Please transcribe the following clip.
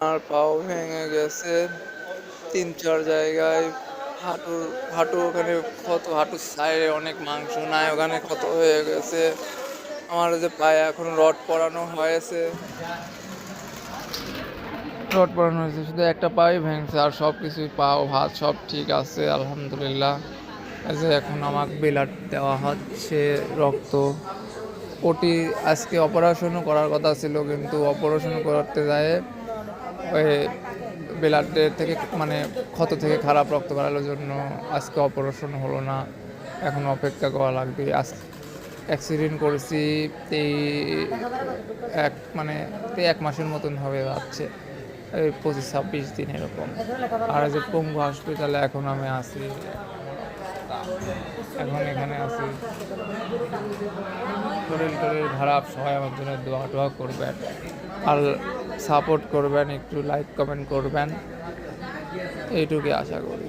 আমার পাও ভেঙে গেছে ৩-৪ জায়গায়। হাঁটুর হাঁটু ওখানে ক্ষত, হাঁটুর সাইডে অনেক মাংস নাই, ওখানে ক্ষত হয়ে গেছে। আমার ওই যে পায়ে এখন রড পরানো হয়েছে। রড পরানো হয়েছে, শুধু একটা পাই ভেঙেছে, আর সব কিছুই পাও হাত সব ঠিক আছে আলহামদুলিল্লাহ। এই যে এখন আমাকে ব্লাড দেওয়া হচ্ছে, রক্ত। ওটি আজকে অপারেশনও করার কথা ছিল, কিন্তু অপারেশন করতে যায় ওই ব্লাডের থেকে মানে ক্ষত থেকে খারাপ রক্ত বাড়ানোর জন্য আজকে অপারেশন হলো না। এখন অপেক্ষা করা লাগবে। আজ অ্যাক্সিডেন্ট করেছি এই মানে 1 মাসের মতন হবে যাচ্ছে, এই 25-26 দিন এরকম। আর এই যে পঙ্গু হসপিটালে এখন আমি আছি, এখন এখানে আছি। শরীর টরীর খারাপ, সবাই আমার জন্য দোয়া টোয়া করবেন আর সাপোর্ট করবেন, একটু লাইক কমেন্ট করবেন, এইটুকুই আশা করি।